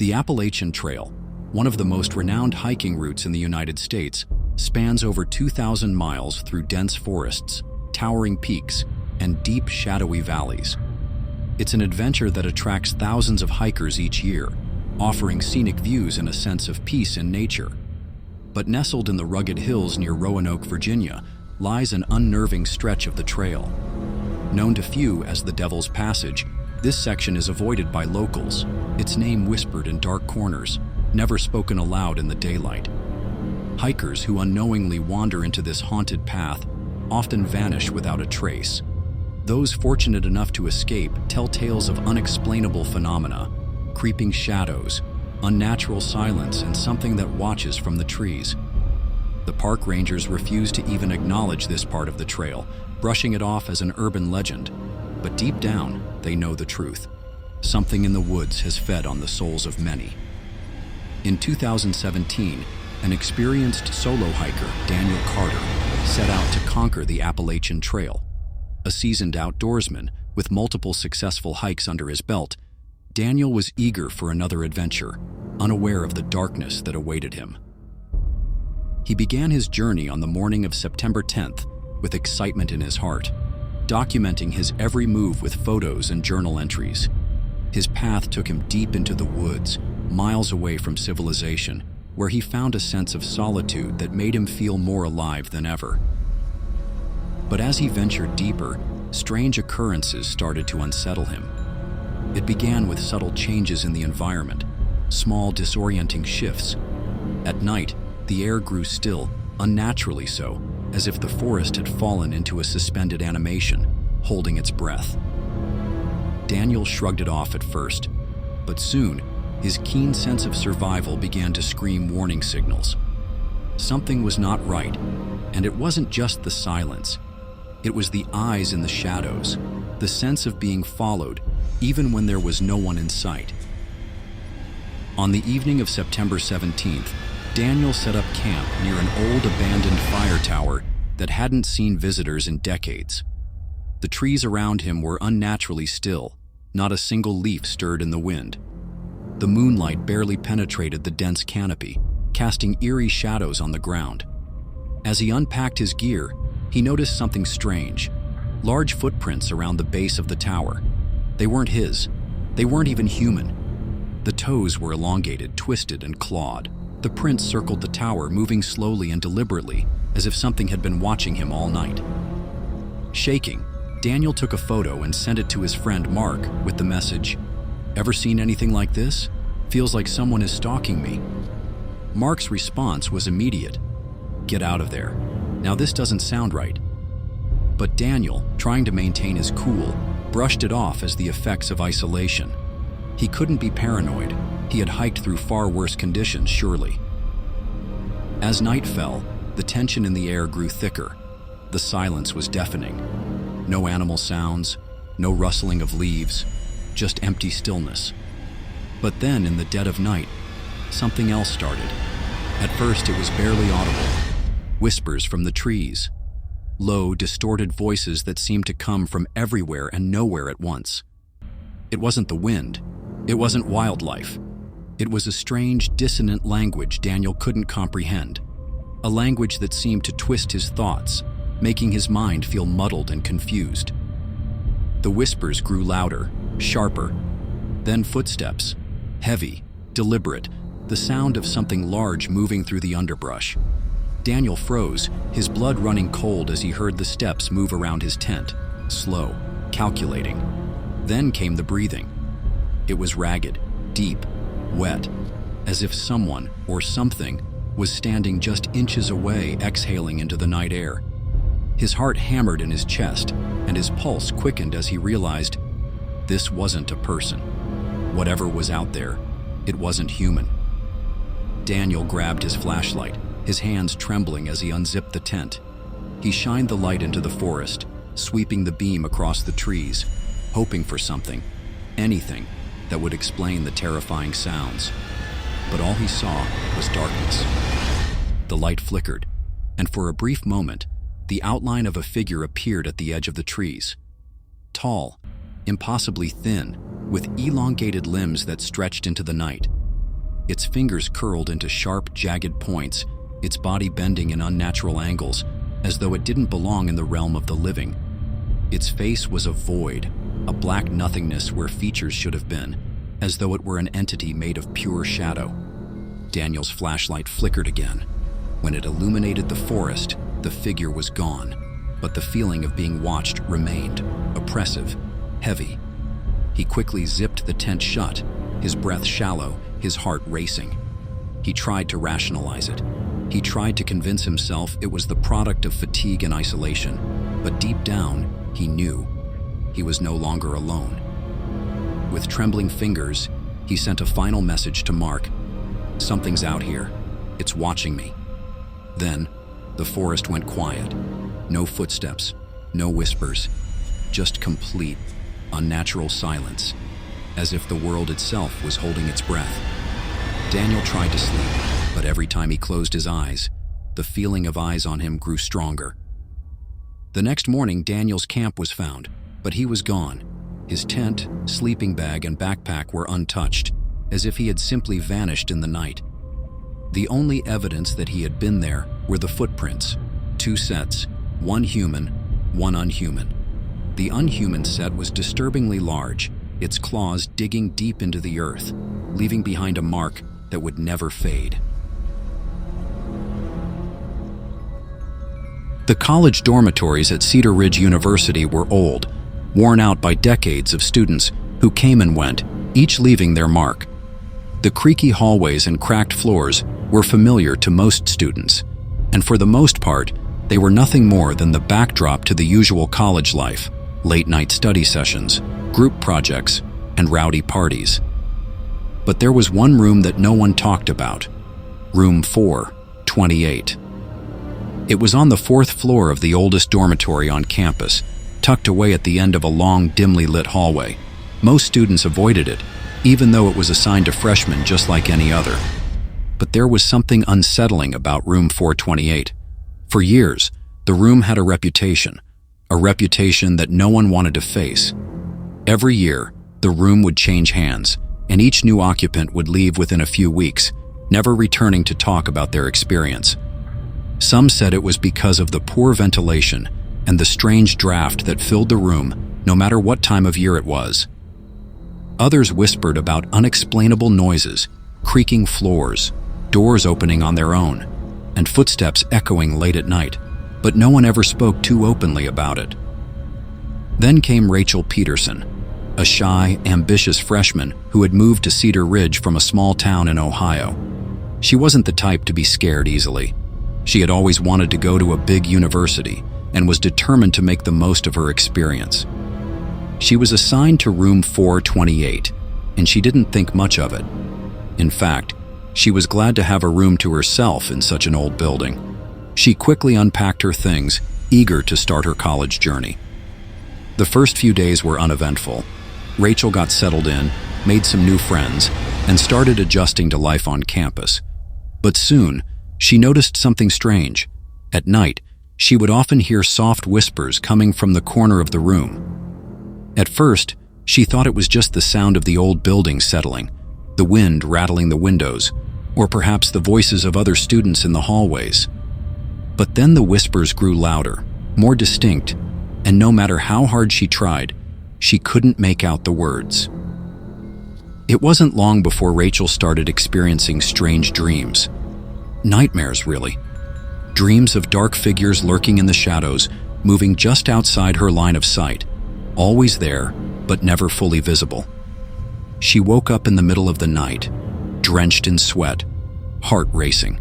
The Appalachian Trail, one of the most renowned hiking routes in the United States, spans over 2,000 miles through dense forests, towering peaks, and deep, shadowy valleys. It's an adventure that attracts thousands of hikers each year, offering scenic views and a sense of peace in nature. But nestled in the rugged hills near Roanoke, Virginia, lies an unnerving stretch of the trail. Known to few as the Devil's Passage, this section is avoided by locals, its name whispered in dark corners, never spoken aloud in the daylight. Hikers who unknowingly wander into this haunted path often vanish without a trace. Those fortunate enough to escape tell tales of unexplainable phenomena, creeping shadows, unnatural silence, and something that watches from the trees. The park rangers refuse to even acknowledge this part of the trail, brushing it off as an urban legend. But deep down, they know the truth. Something in the woods has fed on the souls of many. In 2017, an experienced solo hiker, Daniel Carter, set out to conquer the Appalachian Trail. A seasoned outdoorsman with multiple successful hikes under his belt, Daniel was eager for another adventure, unaware of the darkness that awaited him. He began his journey on the morning of September 10th with excitement in his heart, documenting his every move with photos and journal entries. His path took him deep into the woods, miles away from civilization, where he found a sense of solitude that made him feel more alive than ever. But as he ventured deeper, strange occurrences started to unsettle him. It began with subtle changes in the environment, small disorienting shifts. At night, the air grew still, unnaturally so, as if the forest had fallen into a suspended animation, holding its breath. Daniel shrugged it off at first, but soon, his keen sense of survival began to scream warning signals. Something was not right, and it wasn't just the silence. It was the eyes in the shadows, the sense of being followed, even when there was no one in sight. On the evening of September 17th, Daniel set up camp near an old abandoned fire tower that hadn't seen visitors in decades. The trees around him were unnaturally still, not a single leaf stirred in the wind. The moonlight barely penetrated the dense canopy, casting eerie shadows on the ground. As he unpacked his gear, he noticed something strange. Large footprints around the base of the tower. They weren't his. They weren't even human. The toes were elongated, twisted, and clawed. The prints circled the tower, moving slowly and deliberately, as if something had been watching him all night. Shaking, Daniel took a photo and sent it to his friend Mark with the message, "Ever seen anything like this? Feels like someone is stalking me." Mark's response was immediate. "Get out of there. Now this doesn't sound right." But Daniel, trying to maintain his cool, brushed it off as the effects of isolation. He couldn't be paranoid. He had hiked through far worse conditions, surely. As night fell, the tension in the air grew thicker. The silence was deafening. No animal sounds, no rustling of leaves, just empty stillness. But then, in the dead of night, something else started. At first, it was barely audible. Whispers from the trees. Low, distorted voices that seemed to come from everywhere and nowhere at once. It wasn't the wind. It wasn't wildlife. It was a strange, dissonant language Daniel couldn't comprehend. A language that seemed to twist his thoughts, making his mind feel muddled and confused. The whispers grew louder, sharper. Then footsteps. Heavy, deliberate, the sound of something large moving through the underbrush. Daniel froze, his blood running cold as he heard the steps move around his tent, slow, calculating. Then came the breathing. It was ragged, deep, wet, as if someone or something was standing just inches away, exhaling into the night air. His heart hammered in his chest, and his pulse quickened as he realized this wasn't a person. Whatever was out there, it wasn't human. Daniel grabbed his flashlight, his hands trembling as he unzipped the tent. He shined the light into the forest, sweeping the beam across the trees, hoping for something, anything, that would explain the terrifying sounds. But all he saw was darkness. The light flickered, and for a brief moment, the outline of a figure appeared at the edge of the trees. Tall, impossibly thin, with elongated limbs that stretched into the night. its fingers curled into sharp, jagged points, its body bending in unnatural angles, as though it didn't belong in the realm of the living. Its face was a void, a black nothingness where features should have been, as though it were an entity made of pure shadow. Daniel's flashlight flickered again. When it illuminated the forest, the figure was gone, but the feeling of being watched remained, oppressive, heavy. He quickly zipped the tent shut, his breath shallow, his heart racing. He tried to rationalize it. He tried to convince himself it was the product of fatigue and isolation, but deep down, he knew he was no longer alone. With trembling fingers, he sent a final message to Mark. "Something's out here. It's watching me." Then, the forest went quiet. No footsteps, no whispers, just complete, unnatural silence, as if the world itself was holding its breath. Daniel tried to sleep, but every time he closed his eyes, the feeling of eyes on him grew stronger. The next morning, Daniel's camp was found, but he was gone. His tent, sleeping bag, and backpack were untouched, as if he had simply vanished in the night. The only evidence that he had been there were the footprints, 2 sets, one human, one unhuman. The unhuman set was disturbingly large, its claws digging deep into the earth, leaving behind a mark that would never fade. The college dormitories at Cedar Ridge University were old, worn out by decades of students who came and went, each leaving their mark. The creaky hallways and cracked floors were familiar to most students, and for the most part, they were nothing more than the backdrop to the usual college life: late-night study sessions, group projects, and rowdy parties. But there was one room that no one talked about: Room 428. It was on the 4th floor of the oldest dormitory on campus, tucked away at the end of a long, dimly lit hallway. Most students avoided it, even though it was assigned to freshmen just like any other. But there was something unsettling about Room 428. For years, the room had a reputation that no one wanted to face. Every year, the room would change hands, and each new occupant would leave within a few weeks, never returning to talk about their experience. Some said it was because of the poor ventilation and the strange draft that filled the room, no matter what time of year it was. Others whispered about unexplainable noises, creaking floors, doors opening on their own, and footsteps echoing late at night, but no one ever spoke too openly about it. Then came Rachel Peterson, a shy, ambitious freshman who had moved to Cedar Ridge from a small town in Ohio. She wasn't the type to be scared easily. She had always wanted to go to a big university and was determined to make the most of her experience. She was assigned to room 428, and she didn't think much of it. In fact, she was glad to have a room to herself in such an old building. She quickly unpacked her things, eager to start her college journey. The first few days were uneventful. Rachel got settled in, made some new friends, and started adjusting to life on campus. But soon, she noticed something strange. At night, she would often hear soft whispers coming from the corner of the room. At first, she thought it was just the sound of the old building settling, the wind rattling the windows, or perhaps the voices of other students in the hallways. But then the whispers grew louder, more distinct, and no matter how hard she tried, she couldn't make out the words. It wasn't long before Rachel started experiencing strange dreams. Nightmares, really. Dreams of dark figures lurking in the shadows, moving just outside her line of sight, always there, but never fully visible. She woke up in the middle of the night, drenched in sweat, heart racing.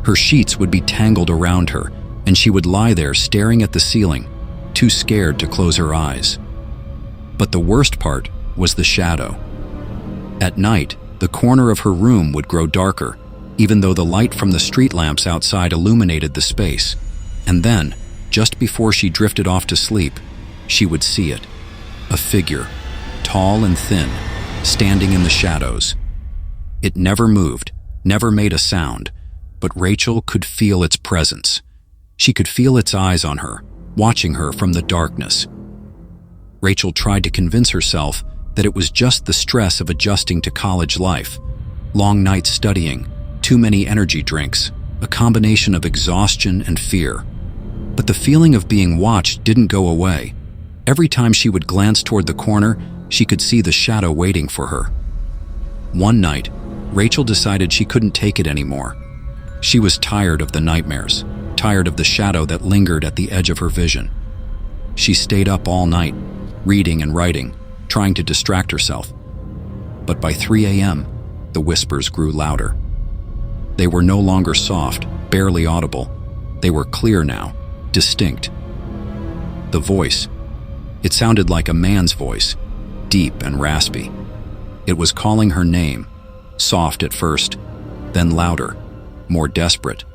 Her sheets would be tangled around her, and she would lie there staring at the ceiling, too scared to close her eyes. But the worst part was the shadow. At night, the corner of her room would grow darker, even though the light from the street lamps outside illuminated the space. And then, just before she drifted off to sleep, she would see it. A figure, tall and thin, standing in the shadows. It never moved, never made a sound, but Rachel could feel its presence. She could feel its eyes on her, watching her from the darkness. Rachel tried to convince herself that it was just the stress of adjusting to college life, Long nights studying, too many energy drinks, a combination of exhaustion and fear. But the feeling of being watched didn't go away. Every time she would glance toward the corner, she could see the shadow waiting for her. One night, Rachel decided she couldn't take it anymore. She was tired of the nightmares, tired of the shadow that lingered at the edge of her vision. She stayed up all night, reading and writing, trying to distract herself. But by 3 a.m., the whispers grew louder. They were no longer soft, barely audible. They were clear now, distinct. The voice, it sounded like a man's voice, deep and raspy. It was calling her name, soft at first, then louder, more desperate.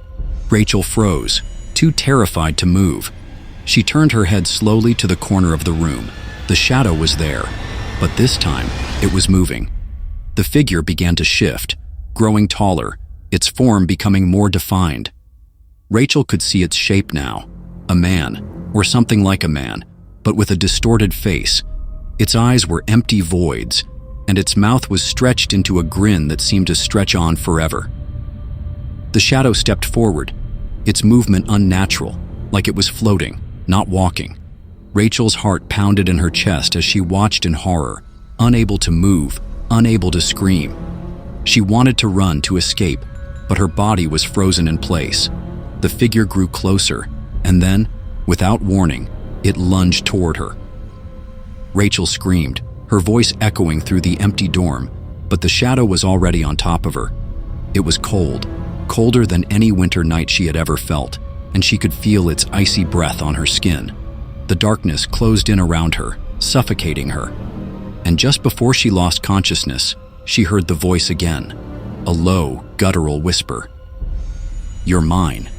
Rachel froze, too terrified to move. She turned her head slowly to the corner of the room. The shadow was there, but this time it was moving. The figure began to shift, growing taller, its form becoming more defined. Rachel could see its shape now, a man, or something like a man, but with a distorted face. Its eyes were empty voids, and its mouth was stretched into a grin that seemed to stretch on forever. The shadow stepped forward, its movement unnatural, like it was floating, not walking. Rachel's heart pounded in her chest as she watched in horror, unable to move, unable to scream. She wanted to run to escape, but her body was frozen in place. The figure grew closer, and then, without warning, it lunged toward her. Rachel screamed, her voice echoing through the empty dorm, but the shadow was already on top of her. It was cold, colder than any winter night she had ever felt, and she could feel its icy breath on her skin. The darkness closed in around her, suffocating her. And just before she lost consciousness, she heard the voice again, a low, guttural whisper. "You're mine."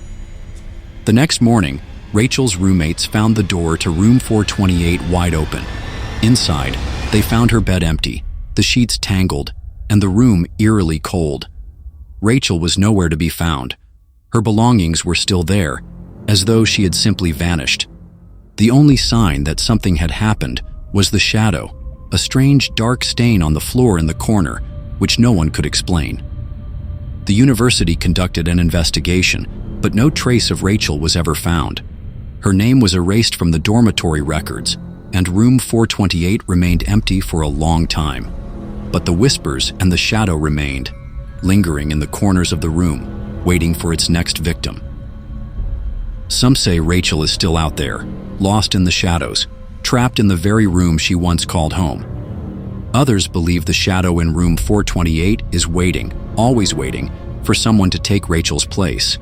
The next morning, Rachel's roommates found the door to room 428 wide open. Inside, they found her bed empty, the sheets tangled, and the room eerily cold. Rachel was nowhere to be found. Her belongings were still there, as though she had simply vanished. The only sign that something had happened was the shadow, a strange dark stain on the floor in the corner, which no one could explain. The university conducted an investigation, but no trace of Rachel was ever found. Her name was erased from the dormitory records, and room 428 remained empty for a long time. But the whispers and the shadow remained, lingering in the corners of the room, waiting for its next victim. Some say Rachel is still out there, lost in the shadows, trapped in the very room she once called home. Others believe the shadow in room 428 is waiting, always waiting, for someone to take Rachel's place.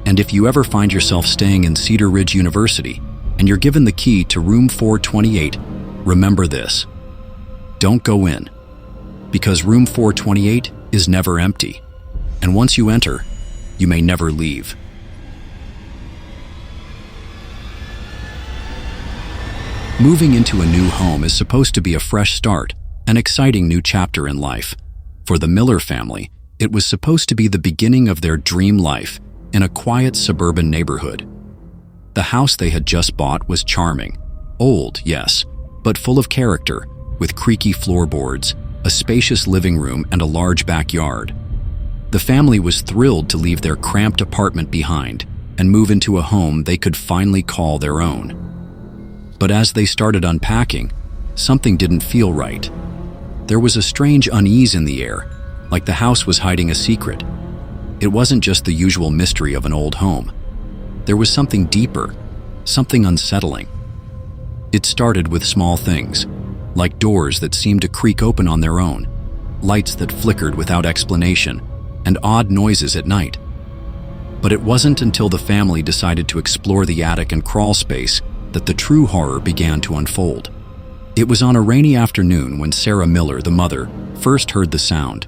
And if you ever find yourself staying in Cedar Ridge University and you're given the key to room 428, remember this. Don't go in, because room 428 is never empty, and once you enter, you may never leave. Moving into a new home is supposed to be a fresh start, an exciting new chapter in life. For the Miller family, it was supposed to be the beginning of their dream life in a quiet suburban neighborhood. The house they had just bought was charming. Old, yes, but full of character, with creaky floorboards, a spacious living room, and a large backyard. The family was thrilled to leave their cramped apartment behind and move into a home they could finally call their own. But as they started unpacking, something didn't feel right. There was a strange unease in the air, like the house was hiding a secret. It wasn't just the usual mystery of an old home. There was something deeper, something unsettling. It started with small things, like doors that seemed to creak open on their own, lights that flickered without explanation, and odd noises at night. But it wasn't until the family decided to explore the attic and crawl space that the true horror began to unfold. It was on a rainy afternoon when Sarah Miller, the mother, first heard the sound.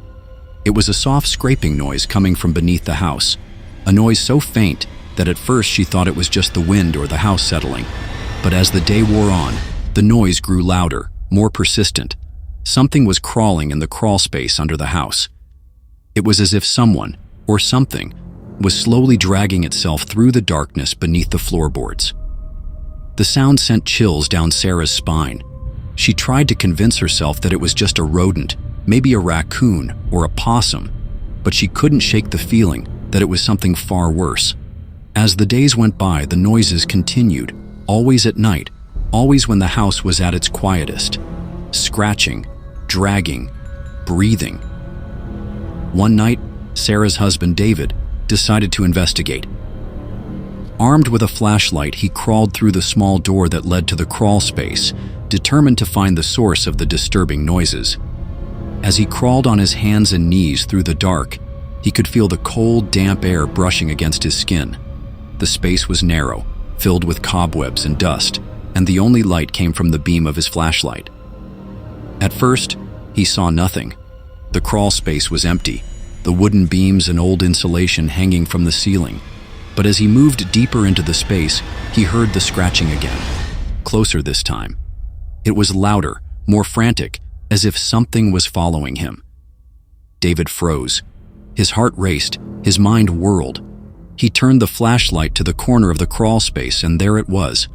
It was a soft scraping noise coming from beneath the house, a noise so faint that at first she thought it was just the wind or the house settling. But as the day wore on, the noise grew louder, more persistent. Something was crawling in the crawl space under the house. It was as if someone, or something, was slowly dragging itself through the darkness beneath the floorboards. The sound sent chills down Sarah's spine. She tried to convince herself that it was just a rodent, maybe a raccoon or a possum, but she couldn't shake the feeling that it was something far worse. As the days went by, the noises continued, always at night, always when the house was at its quietest. Scratching, dragging, breathing. One night, Sarah's husband, David, decided to investigate. Armed with a flashlight, he crawled through the small door that led to the crawl space, determined to find the source of the disturbing noises. As he crawled on his hands and knees through the dark, he could feel the cold, damp air brushing against his skin. The space was narrow, filled with cobwebs and dust, and the only light came from the beam of his flashlight. At first, he saw nothing. The crawl space was empty, the wooden beams and old insulation hanging from the ceiling. But as he moved deeper into the space, he heard the scratching again, closer this time. It was louder, more frantic, as if something was following him. David froze. His heart raced, his mind whirled. He turned the flashlight to the corner of the crawl space, and there it was,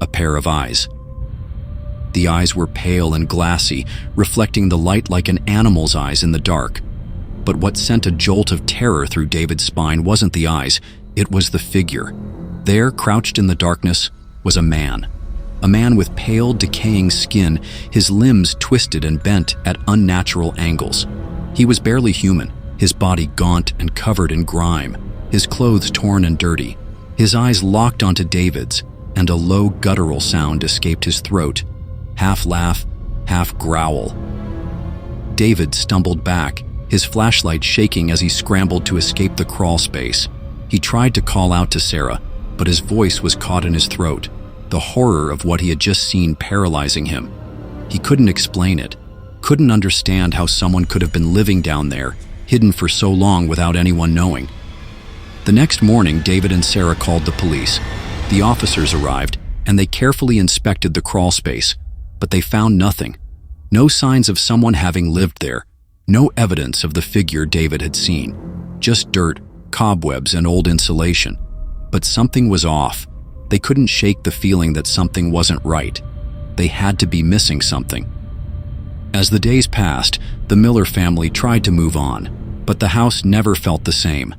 a pair of eyes. The eyes were pale and glassy, reflecting the light like an animal's eyes in the dark. But what sent a jolt of terror through David's spine wasn't the eyes, it was the figure. There, crouched in the darkness, was a man. A man with pale, decaying skin, his limbs twisted and bent at unnatural angles. He was barely human, his body gaunt and covered in grime, his clothes torn and dirty. His eyes locked onto David's, and a low guttural sound escaped his throat, half laugh, half growl. David stumbled back, his flashlight shaking as he scrambled to escape the crawl space. He tried to call out to Sarah, but his voice was caught in his throat, the horror of what he had just seen paralyzing him. He couldn't explain it, couldn't understand how someone could have been living down there, hidden for so long without anyone knowing. The next morning, David and Sarah called the police. The officers arrived, and they carefully inspected the crawl space, but they found nothing. No signs of someone having lived there, no evidence of the figure David had seen, just dirt, cobwebs, and old insulation. But something was off. They couldn't shake the feeling that something wasn't right. They had to be missing something. As the days passed, the Miller family tried to move on, but the house never felt the same.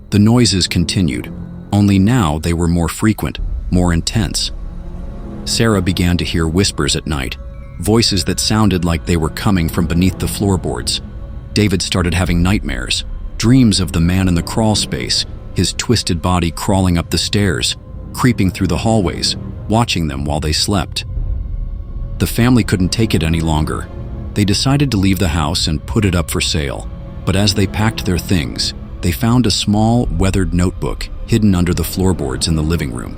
The noises continued, only now they were more frequent, more intense. Sarah began to hear whispers at night, voices that sounded like they were coming from beneath the floorboards. David started having nightmares, dreams of the man in the crawl space, his twisted body crawling up the stairs, creeping through the hallways, watching them while they slept. The family couldn't take it any longer. They decided to leave the house and put it up for sale, but as they packed their things, they found a small, weathered notebook hidden under the floorboards in the living room.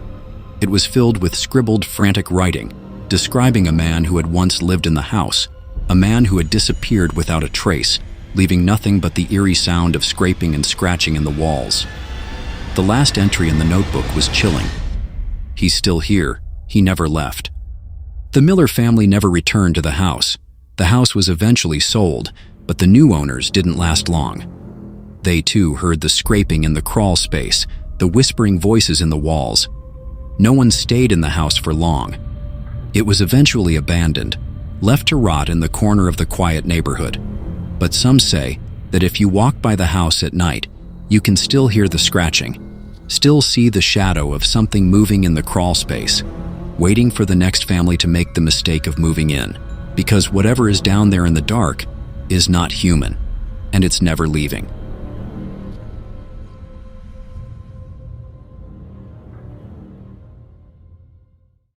It was filled with scribbled, frantic writing, describing a man who had once lived in the house, a man who had disappeared without a trace, leaving nothing but the eerie sound of scraping and scratching in the walls. The last entry in the notebook was chilling. "He's still here. He never left." The Miller family never returned to the house. The house was eventually sold, but the new owners didn't last long. They too heard the scraping in the crawl space, the whispering voices in the walls. No one stayed in the house for long. It was eventually abandoned, left to rot in the corner of the quiet neighborhood. But some say that if you walk by the house at night, you can still hear the scratching, still see the shadow of something moving in the crawl space, waiting for the next family to make the mistake of moving in, because whatever is down there in the dark is not human, and it's never leaving.